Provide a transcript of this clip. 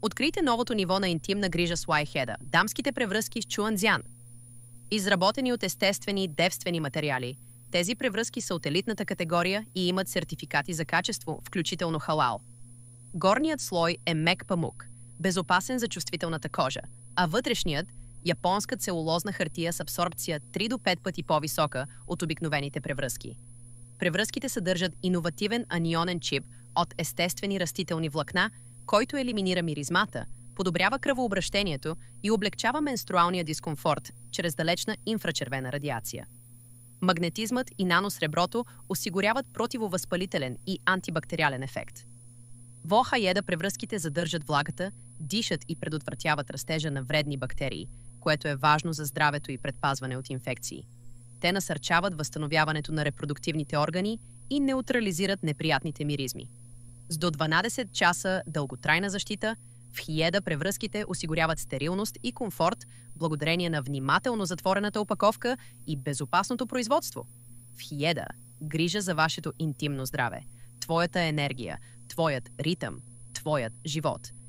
Открийте новото ниво на интимна грижа с Лайхеда – дамските превръзки с чуанзян. Изработени от естествени девствени материали, тези превръзки са от елитната категория и имат сертификати за качество, включително халал. Горният слой е мек памук, безопасен за чувствителната кожа, а вътрешният – японска целулозна хартия с абсорбция 3 до 5 пъти по-висока от обикновените превръзки. Превръзките съдържат иновативен анионен чип от естествени растителни влакна, който елиминира миризмата, подобрява кръвообращението и облегчава менструалния дискомфорт чрез далечна инфрачервена радиация. Магнетизмът и наносреброто осигуряват противовъзпалителен и антибактериален ефект. Во Хаеда превръзките задържат влагата, дишат и предотвратяват растежа на вредни бактерии, което е важно за здравето и предпазване от инфекции. Те насърчават възстановяването на репродуктивните органи и неутрализират неприятните миризми. С до 12 часа дълготрайна защита, в Хаеда превръзките осигуряват стерилност и комфорт благодарение на внимателно затворената опаковка и безопасното производство. В Хаеда грижа за вашето интимно здраве, твоята енергия, твоят ритъм, твоят живот –